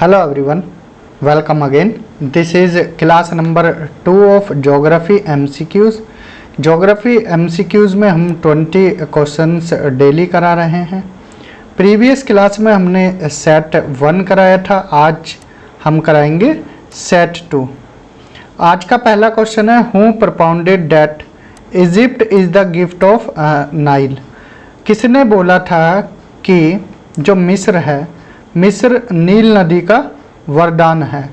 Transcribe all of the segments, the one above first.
Hello everyone, welcome again. This is class number 2 of Geography MCQs. Geography MCQs में हम 20 questions daily करा रहे हैं। प्रीवियस क्लास में हमने सेट 1 कराया था, आज हम कराएंगे सेट 2। आज का पहला क्वेश्चन है, who propounded that Egypt is the gift of Nile. किसने बोला था कि जो मिस्र है, मिस्र नील नदी का वरदान है?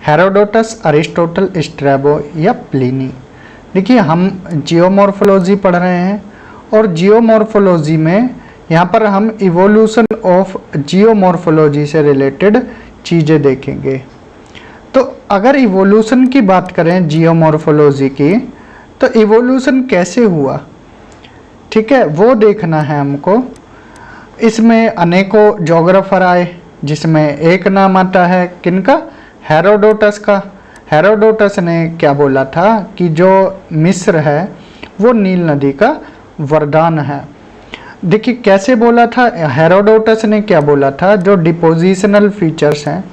हेरोडोटस, अरिस्टोटल, स्ट्रैबो या प्लिनी। देखिए, हम जियोमॉर्फोलॉजी पढ़ रहे हैं और जियोमॉर्फोलॉजी में यहाँ पर हम इवोल्यूशन ऑफ जियोमॉर्फोलॉजी से रिलेटेड चीज़ें देखेंगे। तो अगर इवोल्यूशन की बात करें जियोमॉर्फोलॉजी की, तो इवोल्यूशन कैसे हुआ, ठीक है, वो देखना है हमको। इसमें अनेकों जोग्राफर आए, जिसमें एक नाम आता है किनका? हेरोडोटस का। हेरोडोटस ने क्या बोला था कि जो मिस्र है वो नील नदी का वरदान है। देखिए कैसे बोला था हेरोडोटस ने, क्या बोला था? जो डिपोजिशनल फीचर्स हैं,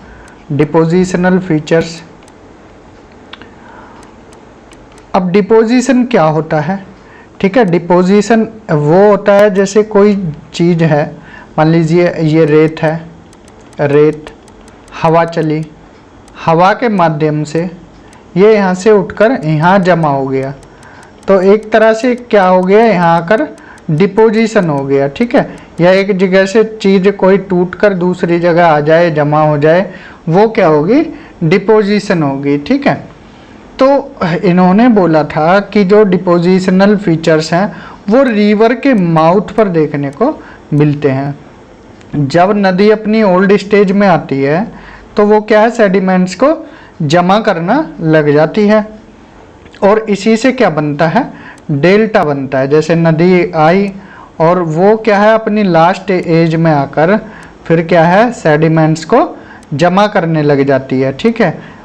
डिपोजिशनल फीचर्स। अब डिपोजिशन क्या होता है, ठीक है? डिपोजिशन वो होता है जैसे कोई चीज़ है, मान लीजिए ये रेत है, रेत, हवा चली, हवा के माध्यम से ये यहाँ से उठकर यहाँ जमा हो गया, तो एक तरह से क्या हो गया, यहाँ आकर डिपोजिशन हो गया, ठीक है? या एक जगह से चीज़ कोई टूटकर दूसरी जगह आ जाए, जमा हो जाए, वो क्या होगी? डिपोजिशन होगी, ठीक है? तो इन्होंने बोला था कि जो डिपोजिशनल फीचर्स हैं वो रिवर के माउथ पर देखने को मिलते हैं। जब नदी अपनी ओल्ड स्टेज में आती है तो वो क्या है, सेडिमेंट्स को जमा करना लग जाती है और इसी से क्या बनता है, डेल्टा बनता है। जैसे नदी आई और वो क्या है, अपनी लास्ट एज में आकर फिर क्या है, सेडिमेंट्स को जमा करने लग जाती है, ठीक है?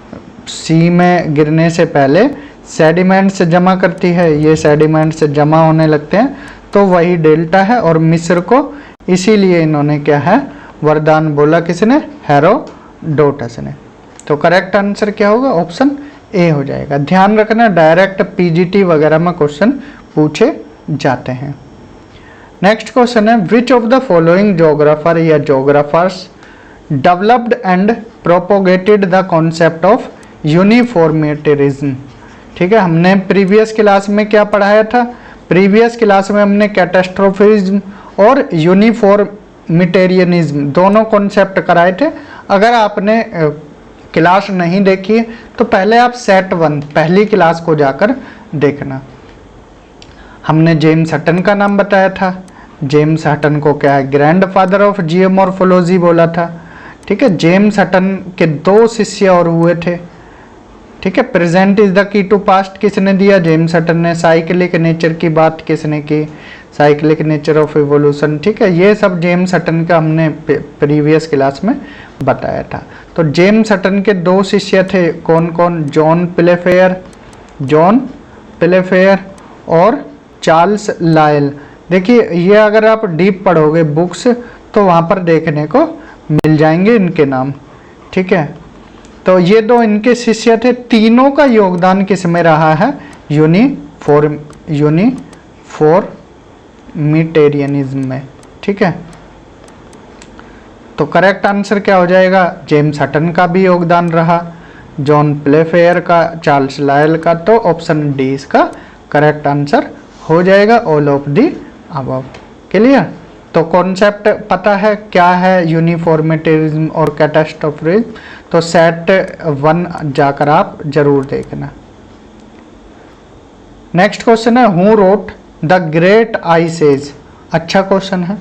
सी में गिरने से पहले सेडिमेंट्स जमा करती है, ये सेडिमेंट्स जमा होने लगते हैं, तो वही डेल्टा है। और मिस्र को इसीलिए इन्होंने क्या है, वरदान बोला, किसने? हेरोडोटस ने। तो करेक्ट आंसर क्या होगा? ऑप्शन ए हो जाएगा। ध्यान रखना, डायरेक्ट पीजीटी वगैरह में क्वेश्चन पूछे जाते हैं। नेक्स्ट क्वेश्चन है, which of the following geographer या geographers developed and propagated the concept of uniformitarianism. ठीक है, हमने प्रीवियस क्लास में क्या पढ़ाया था? प्रीवियस क्लास में हमने कैटास्ट्रोफिज्म और यूनिफॉर्मिटेरियनिज्म दोनों कॉन्सेप्ट कराए थे। अगर आपने क्लास नहीं देखी है तो पहले आप सेट 1 पहली क्लास को जाकर देखना। हमने जेम्स हटन का नाम बताया था। जेम्स हटन को क्या है, ग्रैंड फादर ऑफ जियोमॉर्फोलॉजी बोला था, ठीक है? जेम्स हटन के 2 शिष्य और हुए थे, ठीक है? Present is the key to past किसने दिया? जेम्स हटन ने। साइक्लिक नेचर की बात किसने की? साइक्लिक नेचर ऑफ इवोल्यूशन, ठीक है? ये सब जेम्स हटन का हमने प्रीवियस क्लास में बताया था। तो जेम्स हटन के 2 शिष्य थे, कौन कौन? जॉन प्लेफेयर और चार्ल्स लायल। देखिए ये अगर आप डीप पढ़ोगे बुक्स तो वहाँ पर देखने को मिल जाएंगे इनके नाम, ठीक है? तो ये 2 इनके शिष्य थे। तीनों का योगदान किस में रहा है? यूनिफॉर्मिटेरियनिज्म में, ठीक है? तो करेक्ट आंसर क्या हो जाएगा? जेम्स हटन का भी योगदान रहा, जॉन प्लेफेयर का, चार्ल्स लायल का। तो ऑप्शन डी इसका करेक्ट आंसर हो जाएगा, all of the above. Clear? तो कॉन्सेप्ट पता है क्या है यूनिफॉर्मिटेरिज्म और कैटास्ट्रोफिज्म? तो सेट 1 जाकर आप जरूर देखना। नेक्स्ट क्वेश्चन है, who wrote the great ice age. अच्छा क्वेश्चन है,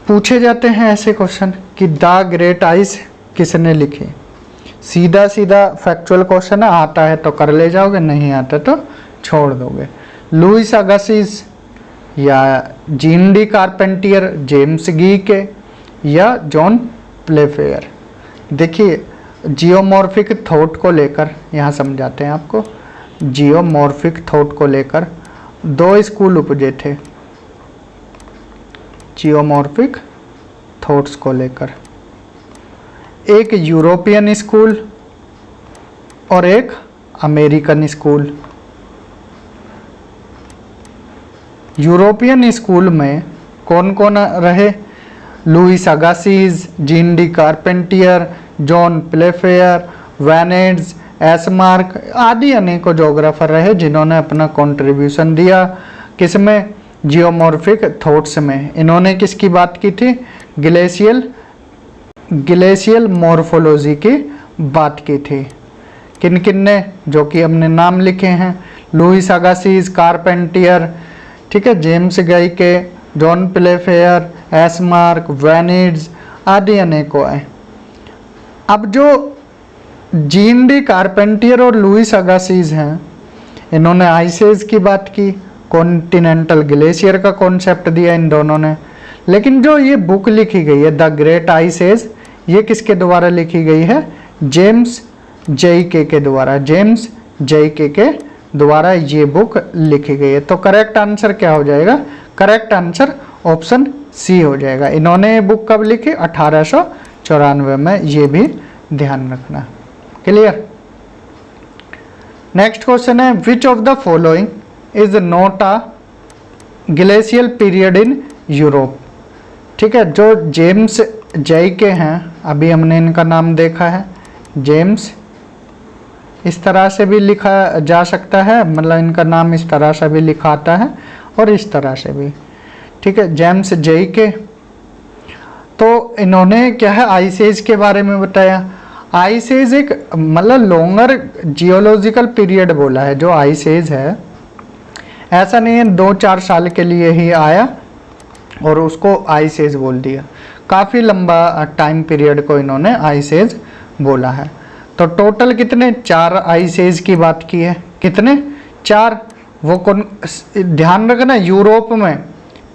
पूछे जाते हैं ऐसे क्वेश्चन कि द ग्रेट आइस किसने लिखी। सीधा सीधा फैक्चुअल क्वेश्चन है, आता है तो कर ले जाओगे, नहीं आता तो छोड़ दोगे। लुइस अगस्टिस या जीन डी कारपेंटियर, जेम्स गीके या जॉन प्लेफेयर। देखिए जियोमॉर्फिक थॉट को लेकर यहाँ समझाते हैं आपको। जियोमॉर्फिक थॉट को लेकर 2 स्कूल उपजे थे, जियोमॉर्फिक थॉट्स को लेकर। एक यूरोपियन स्कूल और एक अमेरिकन स्कूल। यूरोपियन स्कूल में कौन कौन रहे? Louis Agassiz, Jean de Charpentier, John Playfair, Venetz, Esmark आदि अनेकों जोग्राफर रहे जिन्होंने अपना कंट्रीब्यूशन दिया। किसमें? जियोमॉर्फिक थॉट्स में। इन्होंने किसकी बात की थी? ग्लेशियल मॉर्फोलॉजी की बात की थी। किन किन ने? जो कि हमने नाम लिखे हैं, लुइस अगासिज, कारपेंटियर, ठीक है, जेम्स गाइके, जॉन प्लेफेयर, एसमार्क, वैनिड्स आदि अनेकों हैं। अब जो जीन डी कारपेंटियर और लुइस अगासिज हैं, इन्होंने आइस एज की बात की, कॉन्टिनेंटल ग्लेशियर का कॉन्सेप्ट दिया इन दोनों ने। लेकिन जो ये बुक लिखी गई है द ग्रेट आइस एज, ये किसके द्वारा लिखी गई है? जेम्स जैके के द्वारा। जेम्स जैके के द्वारा ये बुक लिखी गई है। तो करेक्ट आंसर क्या हो जाएगा? करेक्ट आंसर ऑप्शन सी हो जाएगा। इन्होंने ये बुक कब लिखी? 1894 में। ये भी ध्यान रखना। क्लियर? नेक्स्ट क्वेश्चन है, which of the following is not a glacial period in Europe. ठीक है, जो जेम्स जैके हैं, अभी हमने इनका नाम देखा है, जेम्स इस तरह से भी लिखा जा सकता है, मतलब इनका नाम इस तरह से भी लिखा आता है और इस तरह से भी। ठीक है, जेम्स जैके। तो इन्होंने क्या है, आइस एज के बारे में बताया। आइस एज एक मतलब लॉन्गर जियोलॉजिकल पीरियड बोला है। जो आइस एज है ऐसा नहीं है 2-4 साल के लिए ही आया और उसको आइस एज बोल दिया। काफ़ी लंबा टाइम पीरियड को इन्होंने आइस एज बोला है। तो टोटल कितने? 4 आइस एज की बात की है। कितने? 4। वो कौन? ध्यान रखना, यूरोप में।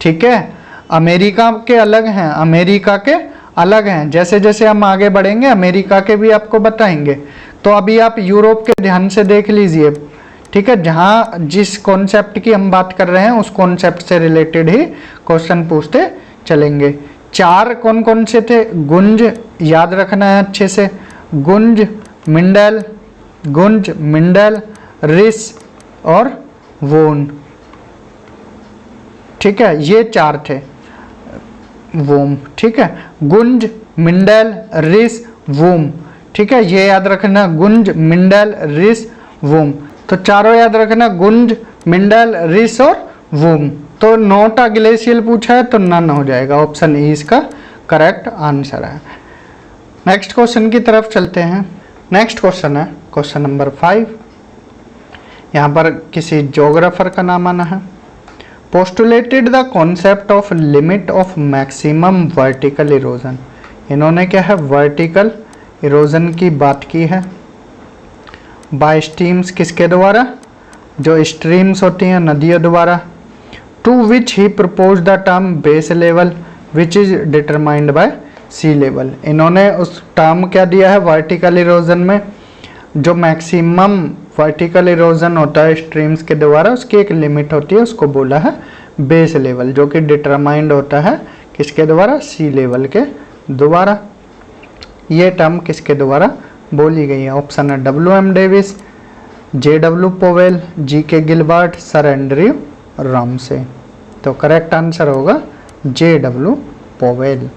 ठीक है, अमेरिका के अलग हैं, अमेरिका के अलग हैं। जैसे जैसे हम आगे बढ़ेंगे अमेरिका के भी आपको बताएंगे। तो अभी आप यूरोप के ध्यान से देख लीजिए। ठीक है, जहाँ जिस कॉन्सेप्ट की हम बात कर रहे हैं उस कॉन्सेप्ट से रिलेटेड ही क्वेश्चन पूछते चलेंगे। 4 कौन कौन से थे? गुंज, याद रखना है अच्छे से, गुंज, मिंडल, रिस और वोन। ठीक है, ये 4 थे। वोम, ठीक है, गुंज, मिंडल, रिस, वोम। ठीक है, ये याद रखना, गुंज, मिंडल, रिस, वोम। तो चारों याद रखना, गुंज, मिंडल, रिस और वोम। तो नॉट अ ग्लेशियल पूछा है तो नन हो जाएगा। ऑप्शन ई इसका करेक्ट आंसर है। नेक्स्ट क्वेश्चन की तरफ चलते हैं। नेक्स्ट क्वेश्चन है क्वेश्चन नंबर 5। यहाँ पर किसी ज्योग्राफर का नाम आना है। Postulated the concept of limit of maximum vertical erosion. इन्होंने क्या है, वर्टिकल इरोजन की बात की है। बाय स्ट्रीम्स, किसके द्वारा? जो स्ट्रीम्स होती हैं नदियों द्वारा। To which he propose the term base level which is determined by sea level. इन्होंने उस टर्म क्या दिया है वर्टिकल इरोजन में? जो मैक्सिमम वर्टिकल इरोजन होता है स्ट्रीम्स के द्वारा, उसकी एक लिमिट होती है, उसको बोला है बेस लेवल, जो कि डिटरमाइंड होता है किसके द्वारा? सी लेवल के द्वारा। ये टर्म किसके द्वारा बोली गई है? ऑप्शन है WM Davis, JW Powell, GK Gilbert, sir Andrew Ramsay. तो करेक्ट आंसर होगा JW पोवेल।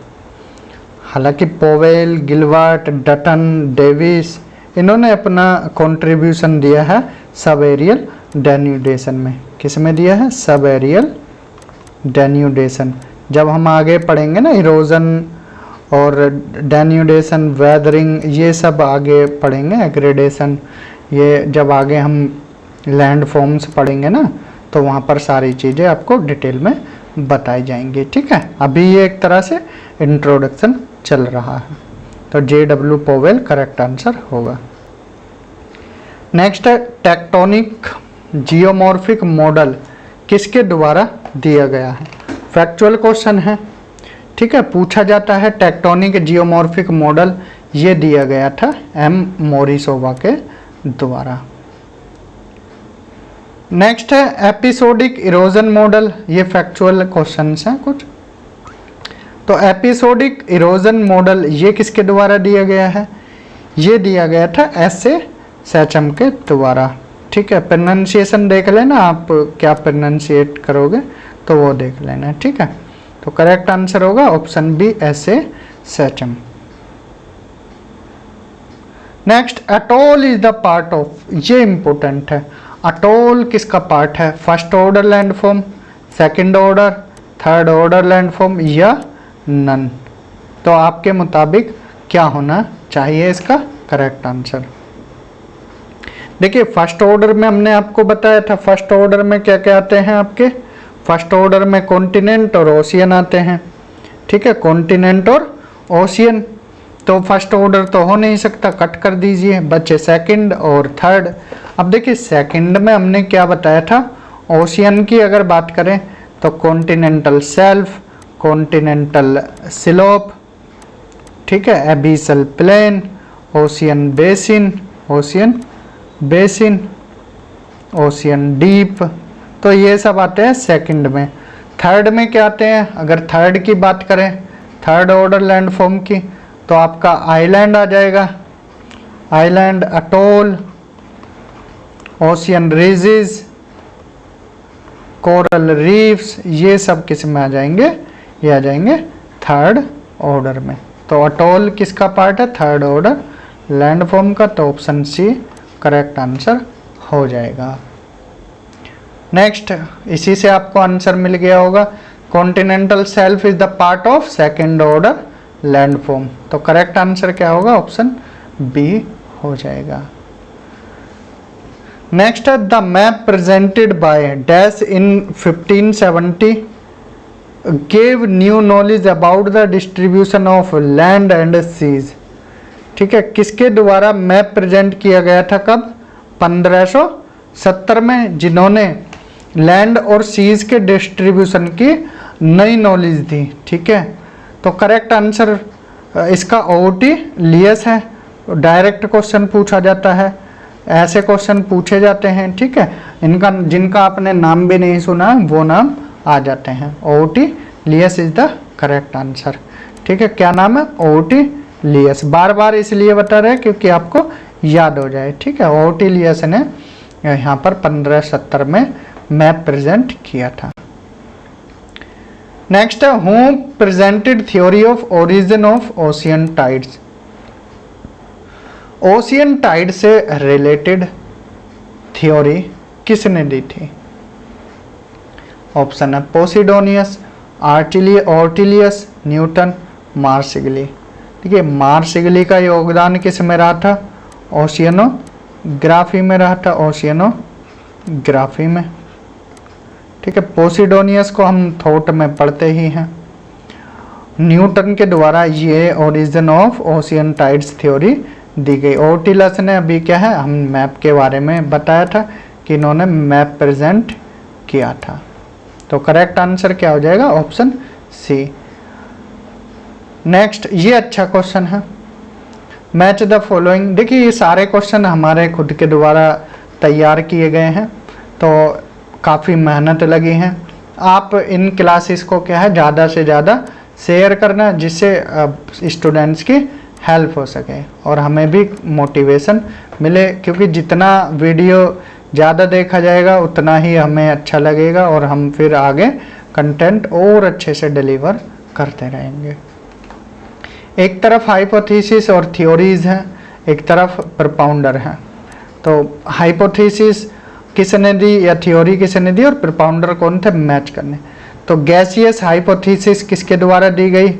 हालांकि पोवेल, गिलबर्ट, डटन, डेविस इन्होंने अपना कंट्रीब्यूशन दिया है सब एरियल डेन्यूडेशन में। किस में दिया है? Sub aerial denudation. जब हम आगे पढ़ेंगे ना इरोजन और डेन्यूडेशन, वेदरिंग, ये सब आगे पढ़ेंगे, एग्रेडेशन, ये जब आगे हम लैंड फॉर्म्स पढ़ेंगे ना तो वहाँ पर सारी चीज़ें आपको डिटेल में बताई जाएंगी। ठीक है, अभी ये एक तरह से इंट्रोडक्शन चल रहा है। तो JW पोवेल करेक्ट आंसर होगा। नेक्स्ट है टेक्टोनिक जियोमॉर्फिक मॉडल किसके द्वारा दिया गया है? फैक्चुअल क्वेश्चन है। ठीक है, पूछा जाता है टेक्टोनिक जियोमॉर्फिक मॉडल, ये दिया गया था M मोरिसोवा के द्वारा। नेक्स्ट है एपिसोडिक इरोजन मॉडल, ये फैक्चुअल क्वेश्चंस हैं कुछ। तो एपिसोडिक इरोजन मॉडल ये किसके द्वारा दिया गया है? ये दिया गया था एस.ए. सैचम के द्वारा। ठीक है, प्रोनाउंसिएशन देख लेना आप, क्या प्रोनाउंसिएट करोगे तो वो देख लेना। ठीक है, तो करेक्ट आंसर होगा ऑप्शन बी, एस.ए. सैचम। Next, atoll is the part of, ये इंपॉर्टेंट है। अटोल किसका पार्ट है? First order landform, second order, third order landform या नन? तो आपके मुताबिक क्या होना चाहिए इसका करेक्ट आंसर? देखिए, फर्स्ट ऑर्डर में हमने आपको बताया था, फर्स्ट ऑर्डर में क्या क्या आते हैं आपके? फर्स्ट ऑर्डर में कॉन्टिनेंट और ओशियन आते हैं। ठीक है, कॉन्टिनेंट और ओशियन, तो फर्स्ट ऑर्डर तो हो नहीं सकता, कट कर दीजिए, बचे सेकंड और थर्ड। अब देखिए, सेकंड में हमने क्या बताया था? ओशियन की अगर बात करें तो कॉन्टिनेंटल शेल्फ, कॉन्टिनेंटल स्लोप, ठीक है, abyssal plain, ocean basin, ocean basin, ocean deep, तो ये सब आते हैं सेकंड में। थर्ड में क्या आते हैं? अगर थर्ड की बात करें, थर्ड ऑर्डर लैंडफॉर्म की, तो आपका आइलैंड आ जाएगा, island, atoll, ocean ridges, coral reefs, ये सब किस में आ जाएंगे? ये आ जाएंगे थर्ड ऑर्डर में। तो अटोल किसका पार्ट है? थर्ड ऑर्डर लैंडफॉर्म का, तो ऑप्शन सी करेक्ट आंसर हो जाएगा। नेक्स्ट, इसी से आपको आंसर मिल गया होगा, continental shelf is the part of second order landform, तो करेक्ट आंसर क्या होगा? ऑप्शन बी हो जाएगा। नेक्स्ट है, the map presented by Dash in 1570 gave new knowledge about the distribution of land and seas. ठीक है, किसके द्वारा मैप प्रेजेंट किया गया था? कब? 1570 में, जिन्होंने लैंड और सीज के डिस्ट्रीब्यूशन की नई नॉलेज दी। ठीक है, तो करेक्ट आंसर इसका ओटी लियस है। डायरेक्ट क्वेश्चन पूछा जाता है, ऐसे क्वेश्चन पूछे जाते हैं। ठीक है, इनका जिनका आपने नाम भी नहीं सुना वो नाम आ जाते हैं। Ortelius is the correct answer. ठीक है, क्या नाम है? ओटी लियस। बार बार इसलिए बता रहे हैं क्योंकि आपको याद हो जाए। ठीक है, ओटी लियस ने यहाँ पर 1570 में मैप प्रेजेंट किया था। नेक्स्ट है, who presented theory of origin of ocean tides. Ocean tide से रिलेटेड थ्योरी किसने दी थी? ऑप्शन है पोसिडोनियस, ऑर्टिलियस, न्यूटन, मार्सिगली। देखिए, मार्सिगली का योगदान किस में रहा था? ओशियनोग्राफी में रहा था, ओशियनोग्राफी में। ठीक है, पोसिडोनियस को हम थॉट में पढ़ते ही हैं। न्यूटन के द्वारा ये origin of ocean tides theory दी गई। ऑर्टिलियस ने अभी क्या है, हम मैप के बारे में बताया था कि इन्होंने मैप प्रेजेंट किया था। तो करेक्ट आंसर क्या हो जाएगा? Option C. नेक्स्ट, ये अच्छा क्वेश्चन है, मैच द फॉलोइंग। देखिए, ये सारे क्वेश्चन हमारे खुद के द्वारा तैयार किए गए हैं, तो काफ़ी मेहनत लगी है। आप इन क्लासेस को क्या है, ज़्यादा से ज़्यादा शेयर करना, जिससे स्टूडेंट्स की हेल्प हो सके और हमें भी मोटिवेशन मिले, क्योंकि जितना वीडियो ज़्यादा देखा जाएगा उतना ही हमें अच्छा लगेगा और हम फिर आगे कंटेंट और अच्छे से डिलीवर करते रहेंगे। एक तरफ हाइपोथेसिस और थ्योरीज हैं, एक तरफ प्रपाउंडर हैं। तो हाइपोथेसिस किसने दी या थ्योरी किसने दी और प्रपाउंडर कौन थे? मैच करने। तो गैसियस हाइपोथेसिस किसके द्वारा दी गई?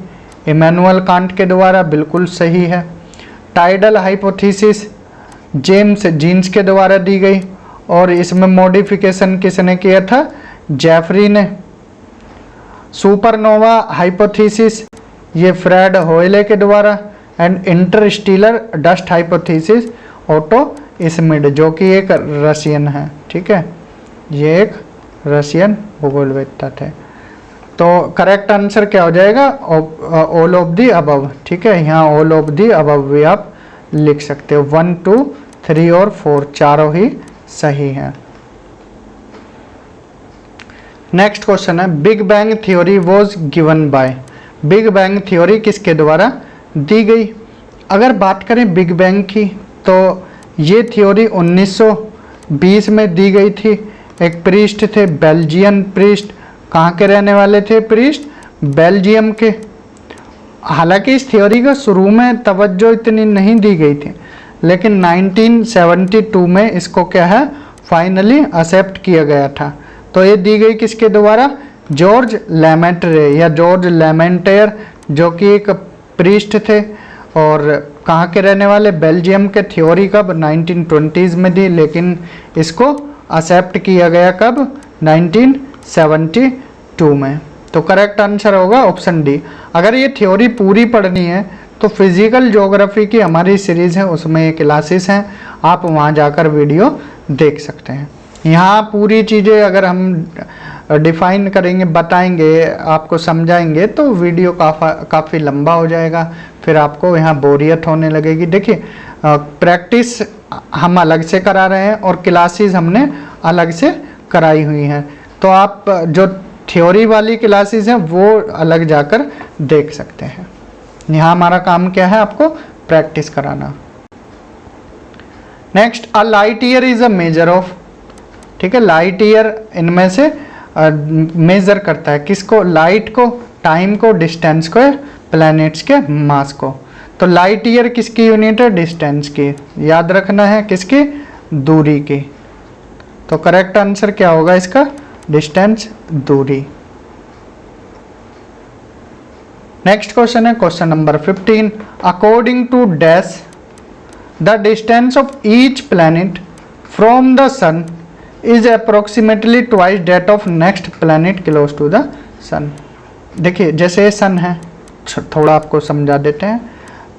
इमैनुअल कांट के द्वारा, बिल्कुल सही है। टाइडल हाइपोथेसिस जेम्स जीन्स के द्वारा दी गई और इसमें मॉडिफिकेशन किसने किया था? जेफरी ने। सुपरनोवा हाइपोथेसिस ये फ्रेड होयले के द्वारा, and interstellar dust hypothesis Otto Schmidt, जो कि एक रशियन है। ठीक है, ये एक रशियन भूगोलवेत्ता थे। तो करेक्ट आंसर क्या हो जाएगा? All of the above. ठीक है, यहाँ ऑल ऑफ दी अबव भी आप लिख सकते हो। 1, 2, 3 और 4 चारों ही सही हैं। नेक्स्ट क्वेश्चन है, big bang theory was given by. Big bang theory किसके द्वारा दी गई? अगर बात करें बिग बैंग की तो ये थ्योरी 1920 में दी गई थी। एक प्रीस्ट थे, बेल्जियन प्रीस्ट। कहाँ के रहने वाले थे प्रीस्ट? बेल्जियम के। हालांकि इस थ्योरी का शुरू में तवज्जो इतनी नहीं दी गई थी, लेकिन 1972 में इसको क्या है फाइनली एक्सेप्ट किया गया था। तो ये दी गई किसके द्वारा? जॉर्ज लेमेंट्रे या जॉर्ज लेमेंटेयर, जो कि एक प्रीस्ट थे और कहाँ के रहने वाले? बेल्जियम के। थ्योरी कब? 1920s में दी, लेकिन इसको एक्सेप्ट किया गया कब? 1972 में। तो करेक्ट आंसर होगा ऑप्शन डी। अगर ये थ्योरी पूरी पढ़नी है तो फिजिकल ज्योग्राफी की हमारी सीरीज़ है, उसमें ये क्लासेस हैं, आप वहाँ जाकर वीडियो देख सकते हैं। यहाँ पूरी चीज़ें अगर हम डिफाइन करेंगे, बताएंगे, आपको समझाएंगे तो वीडियो काफ़ी लंबा हो जाएगा, फिर आपको यहाँ बोरियत होने लगेगी। देखिए प्रैक्टिस हम अलग से करा रहे हैं और क्लासेस हमने अलग से कराई हुई हैं, तो आप जो थ्योरी वाली क्लासेस हैं वो अलग जाकर देख सकते हैं। यहाँ हमारा काम क्या है? आपको प्रैक्टिस कराना। Next, a light year is a measure of, ठीक है, लाइट ईयर इनमें से मेजर करता है किसको? लाइट को, टाइम को, डिस्टेंस को, प्लैनेट्स के मास को। तो लाइट ईयर किसकी यूनिट है? डिस्टेंस की। याद रखना है किसकी? दूरी की। तो करेक्ट आंसर क्या होगा इसका? डिस्टेंस, दूरी। नेक्स्ट क्वेश्चन है question number 15। According to dash the distance of each planet from the sun is approximately twice that of next planet close to the sun. देखिए जैसे ये सन है, थोड़ा आपको समझा देते हैं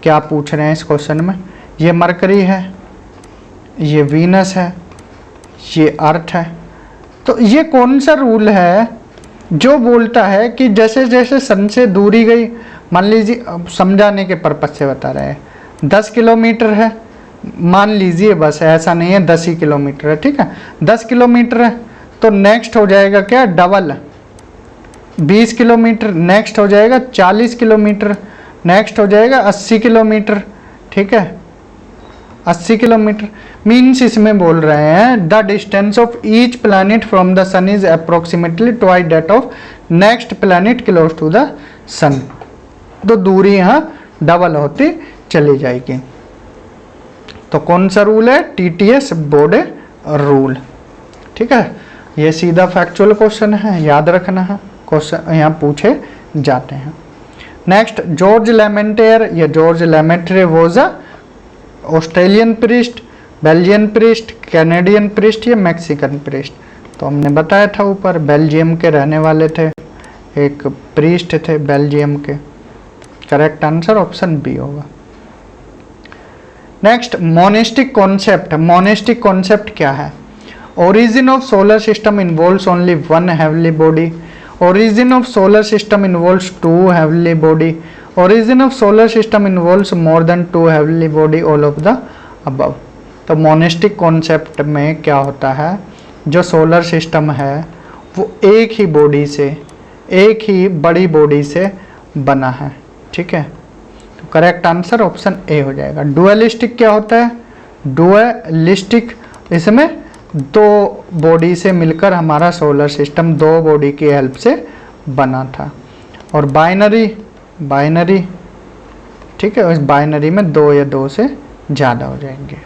क्या पूछ रहे हैं इस क्वेश्चन में। ये मरकरी है, ये वीनस है, ये अर्थ है। तो ये कौन सा रूल है जो बोलता है कि जैसे जैसे सन से दूरी गई, मान लीजिए समझाने के पर्पज से बता रहे हैं, 10 किलोमीटर है मान लीजिए, बस ऐसा नहीं है 10 ही किलोमीटर है, ठीक है, 10 किलोमीटर है तो नेक्स्ट हो जाएगा क्या? डबल, 20 किलोमीटर, नेक्स्ट हो जाएगा 40 किलोमीटर, नेक्स्ट हो जाएगा 80 किलोमीटर, ठीक है, 80 किलोमीटर। मीन्स इसमें बोल रहे हैं the distance of each planet from the sun is approximately twice that of next planet close to the sun. तो दूरी यहाँ डबल होती चली जाएगी। तो कौन सा रूल है? TTS बोर्डे रूल, ठीक है। ये सीधा फैक्चुअल क्वेश्चन है, याद रखना है, क्वेश्चन यहाँ पूछे जाते हैं। नेक्स्ट, जॉर्ज लेमेंटेयर या Georges Lemaitre was a Australian priest, Belgian priest, Canadian priest या मैक्सिकन प्रीस्ट। तो हमने बताया था ऊपर, बेल्जियम के रहने वाले थे, एक प्रीस्ट थे बेल्जियम के। करेक्ट आंसर ऑप्शन बी होगा। Next, monastic concept. Monastic concept क्या है? Origin of solar system involves only one heavenly body, origin of solar system involves two heavenly body, origin of solar system involves more than two heavenly body, all of the above। तो monastic concept में क्या होता है, जो solar system है वो एक ही body से, एक ही बड़ी बॉडी से बना है, ठीक है। तो करेक्ट आंसर ऑप्शन ए हो जाएगा। डुअलिस्टिक क्या होता है? डुअलिस्टिक, इसमें दो बॉडी से मिलकर हमारा सोलर सिस्टम दो बॉडी की हेल्प से बना था। और बाइनरी, बाइनरी, ठीक है, उस बाइनरी में दो या दो से ज़्यादा हो जाएंगे।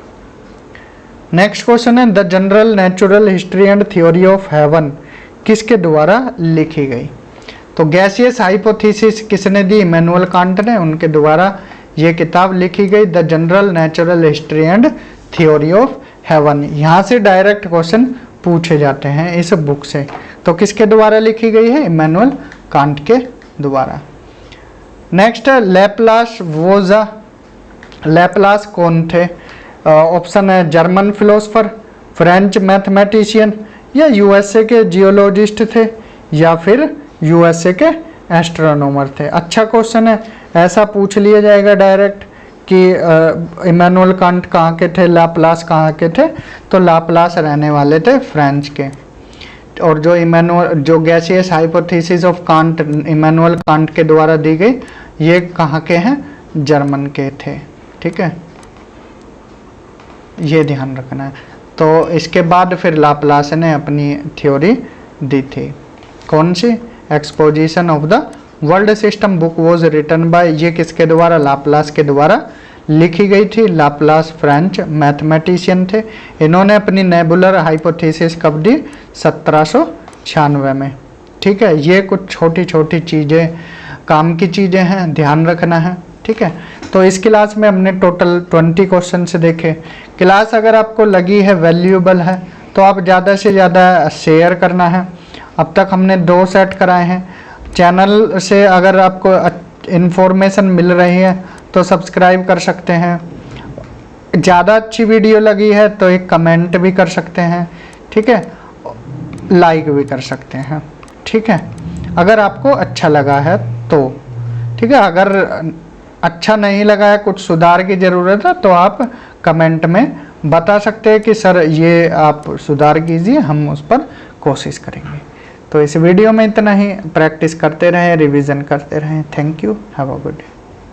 नेक्स्ट क्वेश्चन है the general natural history and theory of haven किसके द्वारा लिखी गई? तो गैसियस हाइपोथेसिस किसने दी? इमैनुअल कांट ने, उनके द्वारा ये किताब लिखी गई, the general natural history and theory of haven. यहाँ से डायरेक्ट क्वेश्चन पूछे जाते हैं इस बुक से। तो किसके द्वारा लिखी गई है? इमैनुअल कांट के द्वारा। नेक्स्ट है लैपलास वॉज अ, लैपलास कौन थे? ऑप्शन है जर्मन फिलोसफर, फ्रेंच मैथमेटिशियन या यूएसए के जियोलॉजिस्ट थे या फिर यूएसए के एस्ट्रोनॉमर थे। अच्छा क्वेश्चन है, ऐसा पूछ लिया जाएगा डायरेक्ट कि इमैनुअल कांट कहाँ के थे, लाप्लास कहाँ के थे? तो लाप्लास रहने वाले थे फ्रेंच के। और जो gaseous hypothesis of can't, Immanuel Kant के द्वारा दी गई, ये कहाँ के हैं? जर्मन के थे। ठीक है, ये ध्यान रखना है। तो इसके बाद फिर लाप्लास ने अपनी थ्योरी दी थी, कौन सी? Exposition of the world system book was written by, ये किसके द्वारा? लाप्लास के द्वारा लिखी गई थी। लाप्लास फ्रेंच मैथमेटिशियन थे। इन्होंने अपनी नेबुलर हाइपोथेसिस कब दी? 1796 में। ठीक है, ये कुछ छोटी छोटी चीज़ें, काम की चीज़ें हैं, ध्यान रखना है। ठीक है, तो इस क्लास में हमने टोटल 20 क्वेश्चन से देखे। क्लास अगर आपको लगी है वैल्यूएबल है तो आप ज़्यादा से ज़्यादा शेयर करना है। अब तक हमने 2 सेट कराए हैं। चैनल से अगर आपको इन्फॉर्मेशन मिल रही है तो सब्सक्राइब कर सकते हैं। ज़्यादा अच्छी वीडियो लगी है तो एक कमेंट भी कर सकते हैं। ठीक है, लाइक भी कर सकते हैं। ठीक है, अगर आपको अच्छा लगा है तो। ठीक है, अगर अच्छा नहीं लगा है, कुछ सुधार की ज़रूरत है, तो आप कमेंट में बता सकते हैं कि सर ये आप सुधार कीजिए, हम उस पर कोशिश करेंगे। तो इस वीडियो में इतना ही। प्रैक्टिस करते रहें, रिवीजन करते रहें। Thank you, have a good day.